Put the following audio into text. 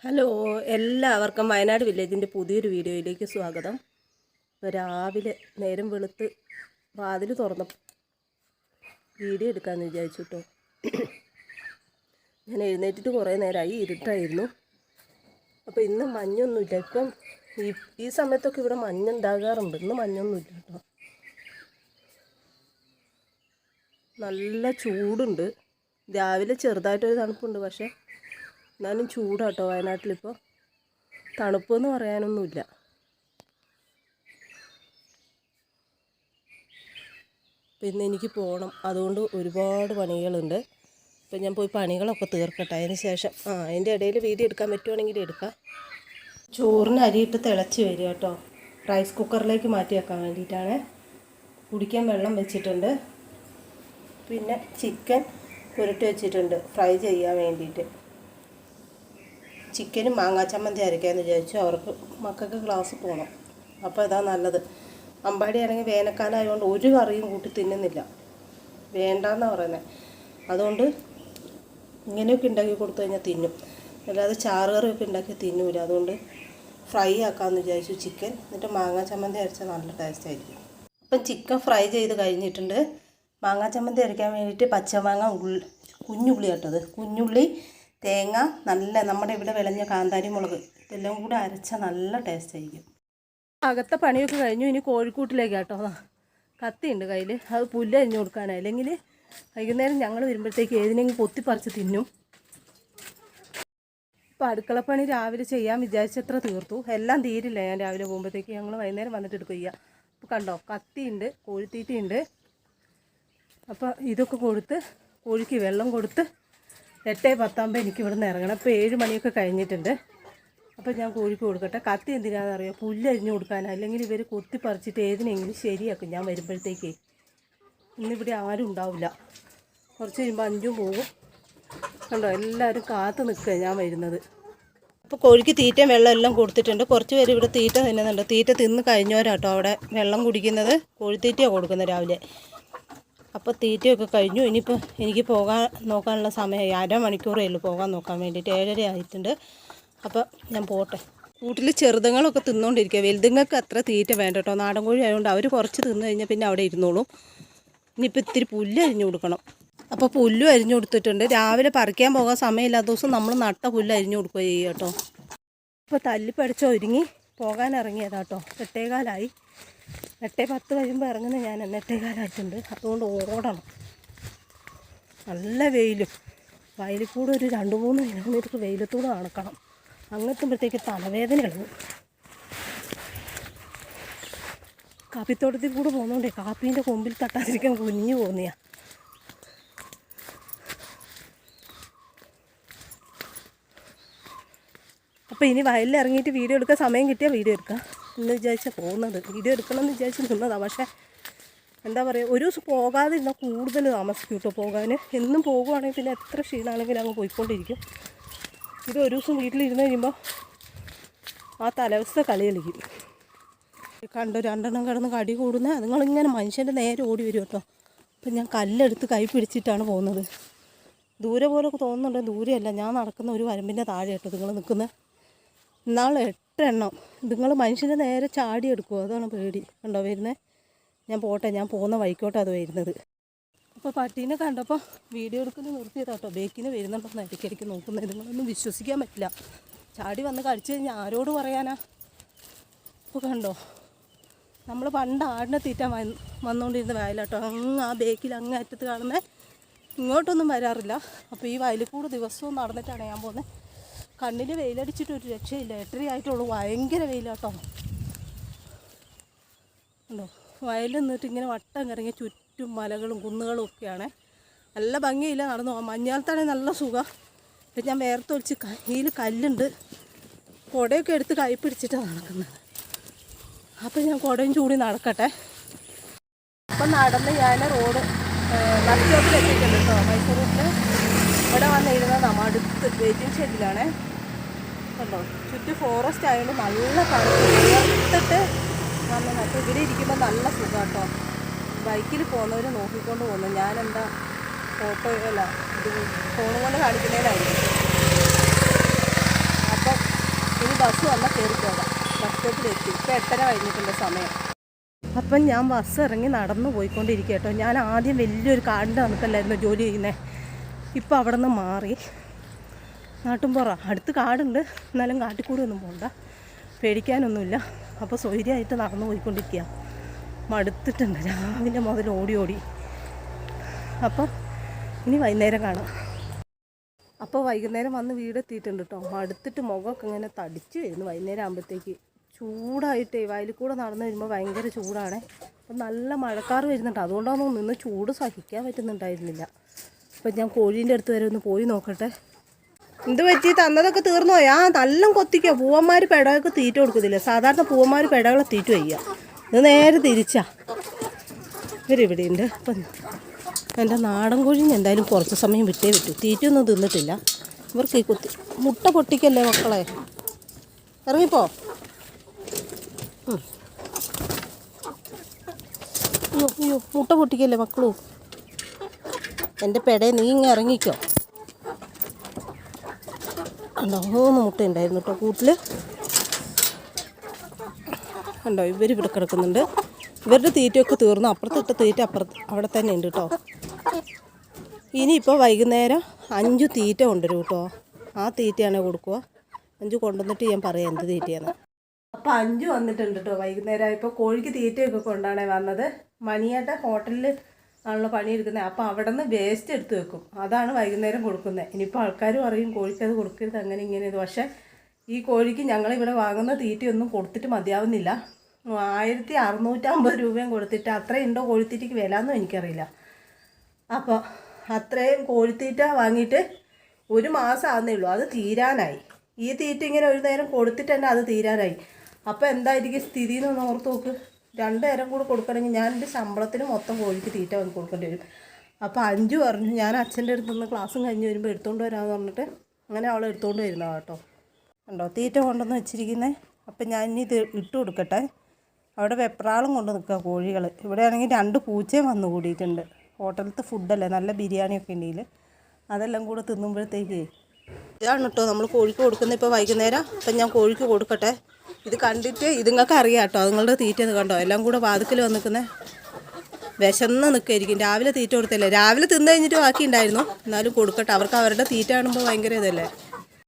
Hello, എല്ലാവർക്കും വയനാട് വില്ലേജിൻ്റെ പുതിയൊരു വീഡിയോയിലേക്ക് സ്വാഗതം. ഇപ്പോൾ രാവിലെ നേരം വെളുത്ത് വാതിൽ തുറന്ന വീഡിയോ എടുക്കാമെന്ന് വിചാരിച്ചു കേട്ടോ. ഞാൻ എഴുന്നേറ്റിട്ട് കുറേ നേരമായി, ഇരുട്ടായിരുന്നു. അപ്പോൾ ഇന്ന് മഞ്ഞൊന്നുമില്ല. ഇപ്പം ഈ സമയത്തൊക്കെ ഇവിടെ മഞ്ഞുണ്ടാകാറുണ്ട്. ഇന്ന് മഞ്ഞൊന്നുമില്ല കേട്ടോ. നല്ല ചൂടുണ്ട്. രാവിലെ ചെറുതായിട്ടൊരു തണുപ്പുണ്ട്, പക്ഷേ എന്നാലും ചൂടാട്ടോ വയനാട്ടിലിപ്പോൾ. തണുപ്പെന്ന് പറയാനൊന്നുമില്ല. പിന്നെ എനിക്ക് പോകണം, അതുകൊണ്ട് ഒരുപാട് പണികളുണ്ട്. അപ്പം ഞാൻ പോയി പണികളൊക്കെ തീർക്കട്ടെ. അതിന് ശേഷം അതിൻ്റെ ഇടയിൽ വീഡിയോ എടുക്കാൻ പറ്റുവാണെങ്കിൽ എടുക്കാം. ചോറിന് അരിയിട്ട് തിളച്ച് വരിക കേട്ടോ. റൈസ് കുക്കറിലേക്ക് മാറ്റി വെക്കാൻ വേണ്ടിയിട്ടാണ്. കുടിക്കാൻ വെള്ളം വെച്ചിട്ടുണ്ട്. പിന്നെ ചിക്കൻ പുരട്ടി വെച്ചിട്ടുണ്ട് ഫ്രൈ ചെയ്യാൻ വേണ്ടിയിട്ട്. ചിക്കനും മാങ്ങാ ചമ്മന്തി അരയ്ക്കാമെന്ന് വിചാരിച്ചു. അവർക്ക് മക്കൾക്ക് ക്ലാസ്സിൽ പോകണം. അപ്പോൾ ഇതാ നല്ലത്. അമ്പാടിയാണെങ്കിൽ വേനൽക്കാലം ആയതുകൊണ്ട് ഒരു കറിയും കൂട്ടി തിന്നുന്നില്ല, വേണ്ടാന്നാണ് പറയുന്നത്. അതുകൊണ്ട് ഇങ്ങനെയൊക്കെ ഉണ്ടാക്കി കൊടുത്തു കഴിഞ്ഞാൽ തിന്നും, അല്ലാതെ ചാറ് കറിയൊക്കെ ഉണ്ടാക്കി തിന്നൂല. അതുകൊണ്ട് ഫ്രൈ ആക്കാമെന്ന് വിചാരിച്ചു ചിക്കൻ. എന്നിട്ട് മാങ്ങാ ചമ്മന്തി അരച്ചാൽ നല്ല ടേസ്റ്റ് ആയിരിക്കും. അപ്പം ചിക്കൻ ഫ്രൈ ചെയ്ത് കഴിഞ്ഞിട്ടുണ്ട്. മാങ്ങാ ചമ്മന്തി അരയ്ക്കാൻ വേണ്ടിയിട്ട് പച്ചമാങ്ങ, കുഞ്ഞുള്ളി കേട്ടത്, കുഞ്ഞുള്ളി, തേങ്ങ, നല്ല നമ്മുടെ ഇവിടെ വിളഞ്ഞ കാന്താരി മുളക്, ഇതെല്ലാം കൂടെ അരച്ചാൽ നല്ല ടേസ്റ്റ് ആയിരിക്കും. അകത്തെ പണിയൊക്കെ കഴിഞ്ഞു. ഇനി കോഴിക്കൂട്ടിലേക്ക് കേട്ടോ. കത്തിയുണ്ട് കയ്യിൽ, അത് പുല്ലരിഞ്ഞു കൊടുക്കാനായി. അല്ലെങ്കിൽ വൈകുന്നേരം ഞങ്ങൾ വരുമ്പോഴത്തേക്ക് ഏതിനെങ്കിലും പൊത്തിപ്പറിച്ച് തിന്നും. ഇപ്പോൾ അടുക്കളപ്പണി രാവിലെ ചെയ്യാൻ വിചാരിച്ചത്ര തീർത്തു. എല്ലാം തീരില്ല. ഞാൻ രാവിലെ പോകുമ്പോഴത്തേക്ക് ഞങ്ങൾ വൈകുന്നേരം വന്നിട്ട് എടുക്കുക ചെയ്യുക. അപ്പോൾ കണ്ടോ, കത്തിയുണ്ട്, കോഴിത്തീറ്റയുണ്ട്. അപ്പോൾ ഇതൊക്കെ കൊടുത്ത് കോഴിക്ക് വെള്ളം കൊടുത്ത് 8:10 എനിക്ക് ഇവിടെ നിന്ന് ഇറങ്ങണം. ഇപ്പോൾ 7 മണിയൊക്കെ കഴിഞ്ഞിട്ടുണ്ട്. അപ്പോൾ ഞാൻ കോഴിക്ക് കൊടുക്കട്ടെ. കത്തി എന്തിനാണെന്നറിയാം, പുല്ലരിഞ്ഞു കൊടുക്കാനാണ്. അല്ലെങ്കിൽ ഇവർ കൊത്തിപ്പറിച്ചിട്ട് ഏതിനെങ്കിലും ശരിയാക്കും ഞാൻ വരുമ്പോഴത്തേക്ക്. ഇന്നിവിടെ ആരും ഉണ്ടാവില്ല. കുറച്ച് കഴിയുമ്പോൾ 5 പോകും. കണ്ടോ, എല്ലാവരും കാത്തു നിൽക്കുക ഞാൻ വരുന്നത്. അപ്പോൾ കോഴിക്ക് തീറ്റ വെള്ളം എല്ലാം കൊടുത്തിട്ടുണ്ട്. കുറച്ച് പേര് ഇവിടെ തീറ്റ തിന്നുന്നുണ്ട്. തീറ്റ തിന്ന് കഴിഞ്ഞവരാട്ടോ അവിടെ വെള്ളം കുടിക്കുന്നത്. കോഴിത്തീറ്റയാണ് കൊടുക്കുന്നത് രാവിലെ. അപ്പോൾ തീറ്റയൊക്കെ കഴിഞ്ഞു. ഇനിയിപ്പോൾ എനിക്ക് പോകാൻ നോക്കാനുള്ള സമയമായി. 1/2 മണിക്കൂറേ ഉള്ളൂ പോകാൻ നോക്കാൻ വേണ്ടിയിട്ട്. 7:30 ആയിട്ടുണ്ട്. അപ്പോൾ ഞാൻ പോട്ടെ. കൂട്ടിൽ ചെറുതുങ്ങളൊക്കെ തിന്നുകൊണ്ടിരിക്കുക. വലുതുങ്ങൾക്ക് അത്ര തീറ്റ വേണ്ട കേട്ടോ. നാടൻ കോഴി ആയതുകൊണ്ട് അവർ കുറച്ച് തിന്നു കഴിഞ്ഞാൽ പിന്നെ അവിടെ ഇരുന്നോളും. ഇനിയിപ്പോൾ ഇത്തിരി പുല്ല് അരിഞ്ഞു കൊടുക്കണം. അപ്പോൾ പുല്ലും അരിഞ്ഞു കൊടുത്തിട്ടുണ്ട്. രാവിലെ പറിക്കാൻ പോകാൻ സമയമില്ലാത്ത ദിവസം നമ്മൾ നട്ട പുല്ല് അരിഞ്ഞു കൊടുക്കുക ചെയ്യുക കേട്ടോ. അപ്പോൾ തല്ലിപ്പടിച്ച് ഒരുങ്ങി പോകാൻ ഇറങ്ങിയതാട്ടോ. 8:15 8:10 കഴിയുമ്പോൾ ഇറങ്ങുന്നത് ഞാൻ. 8:15 അതുകൊണ്ട് ഓടണം. നല്ല വെയിലും. വയലിൽ കൂടെ ഒരു 2-3 കിലോമീറ്റർ വെയിലത്തൂടെ നടക്കണം. അങ്ങെത്തുമ്പോഴത്തേക്ക് തലവേദന ഇളകും. കാപ്പിത്തോട്ടത്തിൽ കൂടെ പോകുന്നതുകൊണ്ടേ കാപ്പീൻ്റെ കൊമ്പിൽ തട്ടാതിരിക്കാൻ കുഞ്ഞു പോകുന്നയാ. അപ്പോൾ ഇനി വയലിൽ ഇറങ്ങിയിട്ട് വീഡിയോ എടുക്കാൻ സമയം കിട്ടിയാൽ വീഡിയോ എടുക്കാം എന്ന് വിചാരിച്ചാൽ പോകുന്നത്. വീഡിയോ എടുക്കണമെന്ന് വിചാരിച്ച് നിന്നതാണ്. പക്ഷേ എന്താ പറയുക, ഒരു ദിവസം പോകാതെ ഇരുന്നാൽ കൂടുതൽ താമസിക്കും കേട്ടോ പോകാൻ. എന്നും പോകുവാണെങ്കിൽ പിന്നെ എത്ര ക്ഷീണമാണെങ്കിലും അങ്ങ് പോയിക്കൊണ്ടിരിക്കും. ഇത് ഒരു ദിവസം വീട്ടിലിരുന്ന് കഴിയുമ്പോൾ ആ തലവസ്ഥ കളി കളിക്കും. കണ്ടോ, 2 കിടന്ന് കടി കൂടുന്നത്. അതുങ്ങളിങ്ങനെ മനുഷ്യൻ്റെ നേരെ ഓടി വരും കേട്ടോ. അപ്പം ഞാൻ കല്ലെടുത്ത് കൈ പിടിച്ചിട്ടാണ് പോകുന്നത്. ദൂരെ പോലൊക്കെ തോന്നുന്നുണ്ട്, ദൂരെയല്ല. ഞാൻ നടക്കുന്ന ഒരു വരമ്പിൻ്റെ താഴെ കേട്ടോ നിങ്ങൾ നിൽക്കുന്നത്. ഇന്നാൾ 8 എണ്ണം ഇതുങ്ങൾ മനുഷ്യൻ്റെ നേരെ ചാടി എടുക്കുമോ, അതാണ് പേടി. കണ്ടോ വരുന്നത്. ഞാൻ പോട്ടെ, ഞാൻ പോകുന്ന വഴിക്കോട്ടെ അത് വരുന്നത്. അപ്പോൾ പട്ടീനെ കണ്ടപ്പോൾ വീഡിയോ എടുക്കുന്നത് നിർത്തിയതാട്ടോ. ബേക്കിന് വരുന്നുണ്ടെന്ന് ഇടയ്ക്കിടയ്ക്ക് നോക്കുന്നത്. ഇതുങ്ങളൊന്നും വിശ്വസിക്കാൻ പറ്റില്ല. ചാടി വന്ന് കടിച്ചു കഴിഞ്ഞാൽ ആരോട് പറയാനാ. അപ്പോൾ കണ്ടോ, നമ്മൾ പണ്ട് ആടിനെ തീറ്റാൻ വന്നുകൊണ്ടിരുന്ന വയലാട്ടോ. അങ്ങ് ആ ബേക്കിൽ അങ്ങ് അറ്റത്ത് കാണുന്നത്. ഇങ്ങോട്ടൊന്നും വരാറില്ല. അപ്പോൾ ഈ വയലിൽ കൂടെ ദിവസവും നടന്നിട്ടാണ് ഞാൻ പോകുന്നത്. കണ്ണിൽ വെയിലടിച്ചിട്ട് ഒരു രക്ഷയില്ല. 8:30 ആയിട്ടുള്ളൂ. ഭയങ്കര വെയിലാട്ടോ. ഉണ്ടോ, വയലിൽ നിന്നിട്ട് ഇങ്ങനെ വട്ടം കറങ്ങി ചുറ്റും മലകളും കുന്നുകളും ഒക്കെയാണ്. നല്ല ഭംഗിയില്ല നടന്നു പോകാൻ. മഞ്ഞാലത്താണെങ്കിൽ നല്ല സുഖം. ഇപ്പം ഞാൻ വേർത്തൊലിച്ച് കയ്യിൽ കല്ലുണ്ട്. കുടയൊക്കെ എടുത്ത് കൈ പിടിച്ചിട്ടാണ് നടക്കുന്നത്. അപ്പം ഞാൻ കുടയും ചൂടി നടക്കട്ടെ. അപ്പം നടന്ന് ഞാൻ റോഡ് ബസ് സ്റ്റോപ്പിൽ എത്തിയിട്ടുണ്ട് കേട്ടോ. മൈസൂർ റൂട്ടിൽ ഇവിടെ വന്നിരുന്നതാണ്. അടുത്ത് വെയിറ്റിംഗ് ഷെഡിലാണ്. കണ്ടോ, ചുറ്റും ഫോറസ്റ്റ് ആയതുകൊണ്ട് നല്ല തണുത്തിട്ട് വന്നത്. അപ്പോൾ ഇവിടെ ഇരിക്കുമ്പോൾ നല്ല സുഖം കേട്ടോ. ബൈക്കിൽ പോകുന്നവർ നോക്കിക്കൊണ്ട് പോകുന്നു. ഞാനെന്താ ഫോട്ടോ അല്ല ഇത് ഫോൺ കൊണ്ട് കാണിക്കുന്നതിനായിരിക്കും. അപ്പം ബസ് വന്നാൽ കയറി പോകാം. ബസ് സ്റ്റോപ്പിലെത്തി. ഇപ്പോൾ 8:30 കഴിഞ്ഞിട്ടുള്ള സമയം. അപ്പം ഞാൻ ബസ് ഇറങ്ങി നടന്നു പോയിക്കൊണ്ടിരിക്കുക കേട്ടോ. ഞാൻ ആദ്യം വലിയൊരു കാടിൻ്റെ നമുക്കല്ലായിരുന്നു ജോലി ചെയ്യുന്നത്. ഇപ്പോൾ അവിടെ നിന്ന് മാറി നാട്ടുംപുറ. അടുത്ത് കാടുണ്ട്, എന്നാലും കാട്ടിക്കൂടി ഒന്നും പോകണ്ട, പേടിക്കാനൊന്നുമില്ല. അപ്പോൾ സ്വൈര്യമായിട്ട് നടന്നു പോയിക്കൊണ്ടിരിക്കുക. മടുത്തിട്ടുണ്ട് രാവിലെ മുതൽ ഓടി ഓടി. അപ്പം ഇനി വൈകുന്നേരം കാണാം. അപ്പോൾ വൈകുന്നേരം വന്ന് വീടെത്തിയിട്ടുണ്ട് കേട്ടോ. മടുത്തിട്ട് മുഖമൊക്കെ ഇങ്ങനെ തടിച്ച് വരുന്നു. വൈകുന്നേരം ആകുമ്പോഴത്തേക്ക് ചൂടായിട്ടേ വയലിൽ കൂടെ നടന്നു വരുമ്പോൾ ഭയങ്കര ചൂടാണ്. അപ്പം നല്ല മഴക്കാറ് വരുന്നുണ്ട്. അതുകൊണ്ടാണ് നിന്ന് ചൂട് സഹിക്കാൻ പറ്റുന്നുണ്ടായിരുന്നില്ല. അപ്പം ഞാൻ കോഴീൻ്റെ അടുത്ത് വരെ ഒന്ന് പോയി നോക്കട്ടെ. എന്ത് പറ്റി? തന്നതൊക്കെ തീർന്നു പോയി. നല്ല കൊത്തിക്കുക. പൂവന്മാർ പെടകൾക്ക് തീറ്റ കൊടുക്കുന്നില്ല. സാധാരണ പൂവന്മാർ പെടകളെ തീറ്റ വയ്ക്കുക. ഇത് നേരെ തിരിച്ചാ. ഇവരിവിടെ ഉണ്ട്. അപ്പം എൻ്റെ നാടൻ കോഴിന് എന്തായാലും കുറച്ച് സമയം വിട്ടേ വിട്ടു. തീറ്റയൊന്നും തിന്നിട്ടില്ല. ഇവർക്ക് ഈ കുത്തി മുട്ട പൊട്ടിക്കല്ലേ മക്കളെ. ഇറങ്ങിപ്പോ. അയ്യോ അയ്യോ, മുട്ട പൊട്ടിക്കല്ലേ മക്കളൂ. എൻ്റെ പെടയെ നീ ഇങ്ങനെ ഇറങ്ങിക്കോ. ഉണ്ടോ 3 മുട്ട ഉണ്ടായിരുന്നു കേട്ടോ കൂട്ടിൽ. ഉണ്ടോ ഇവരിവിടെ കിടക്കുന്നുണ്ട്. ഇവരുടെ തീറ്റയൊക്കെ തീർന്നു. അപ്പുറത്തിട്ട് തീറ്റ അവിടെ തന്നെ ഉണ്ട് കേട്ടോ. ഇനിയിപ്പോൾ വൈകുന്നേരം 5 തീറ്റ കൊണ്ടുവരും കേട്ടോ. ആ തീറ്റയാണ് കൊടുക്കുക. 5 കൊണ്ടുവന്നിട്ട് ഞാൻ പറയാം എന്ത് തീറ്റയാണ്. അപ്പോൾ 5 വന്നിട്ടുണ്ട് കേട്ടോ. വൈകുന്നേരം ഇപ്പോൾ കോഴിക്ക് തീറ്റയൊക്കെ കൊണ്ടാണ് വന്നത്. മണിയേട്ട ഹോട്ടലിൽ ആണല്ലോ പണിയെടുക്കുന്നത്. അപ്പോൾ അവിടെ നിന്ന് വേസ്റ്റ് എടുത്ത് വെക്കും. അതാണ് വൈകുന്നേരം കൊടുക്കുന്നത്. ഇനിയിപ്പോൾ ആൾക്കാർ പറയും കോഴിക്ക് അത് കൊടുക്കരുത് അങ്ങനെ ഇങ്ങനെ. പക്ഷേ ഈ കോഴിക്ക് ഞങ്ങളിവിടെ വാങ്ങുന്ന തീറ്റയൊന്നും കൊടുത്തിട്ട് മതിയാവുന്നില്ല. 1650 രൂപയും കൊടുത്തിട്ട് അത്രയുണ്ടോ കോഴിത്തീറ്റയ്ക്ക് വില എന്നും എനിക്കറിയില്ല. അപ്പോൾ അത്രയും കോഴിത്തീറ്റ വാങ്ങിയിട്ട് 1 മാസം ആകുന്നേ ഉള്ളൂ. അത് തീരാനായി. ഈ തീറ്റ ഇങ്ങനെ ഒരു നേരം കൊടുത്തിട്ട് തന്നെ അത് തീരാനായി. അപ്പോൾ എന്തായിരിക്കും സ്ഥിതി എന്നൊന്ന് ഓർത്ത് നോക്ക്. 2 നേരം കൂടെ കൊടുക്കണമെങ്കിൽ ഞാൻ എൻ്റെ ശമ്പളത്തിന് മൊത്തം കോഴിക്ക് തീറ്റ വാങ്ങി കൊടുക്കേണ്ടി വരും. അപ്പോൾ 5 പറഞ്ഞു. ഞാൻ അച്ഛൻ്റെ അടുത്ത് നിന്ന് ക്ലാസ്സും കഴിഞ്ഞ് വരുമ്പോൾ എടുത്തുകൊണ്ട് വരാമെന്ന് പറഞ്ഞിട്ട് അങ്ങനെ അവളെ എടുത്തുകൊണ്ട് വരുന്നതാണ് കേട്ടോ. ഉണ്ടോ തീറ്റ കൊണ്ടുവന്ന് വെച്ചിരിക്കുന്നത്. അപ്പം ഞാൻ ഇനി ഇത് ഇട്ട് കൊടുക്കട്ടെ. അവിടെ വെപ്രാളം കൊണ്ട് നിൽക്കുക കോഴികൾ. ഇവിടെ ആണെങ്കിൽ 2 പൂച്ചയും വന്നു കൂടിയിട്ടുണ്ട്. ഹോട്ടലത്തെ ഫുഡല്ലേ, നല്ല ബിരിയാണിയൊക്കെ ഉണ്ടെങ്കിൽ അതെല്ലാം കൂടെ തിന്നുമ്പോഴത്തേക്ക് ഇതാണ് കേട്ടോ നമ്മൾ കോഴിക്ക് കൊടുക്കുന്നത് ഇപ്പോൾ വൈകുന്നേരം. അപ്പം ഞാൻ കോഴിക്ക് കൊടുക്കട്ടെ. ഇത് കണ്ടിട്ട് ഇതുങ്ങൾക്ക് അറിയാം കേട്ടോ. അതുങ്ങളുടെ തീറ്റ ഇത് കണ്ടോ എല്ലാം കൂടെ വാതിക്കൽ വന്നിരിക്കുന്നത്. വിശന്ന് നിൽക്കുകയായിരിക്കും. രാവിലെ തീറ്റ കൊടുത്തല്ലേ. രാവിലെ തിന്നു കഴിഞ്ഞിട്ട് ബാക്കി ഉണ്ടായിരുന്നു. എന്നാലും കൊടുക്കട്ടെ. അവർക്ക് അവരുടെ തീറ്റ കാണുമ്പോൾ ഭയങ്കര ഇതല്ലേ.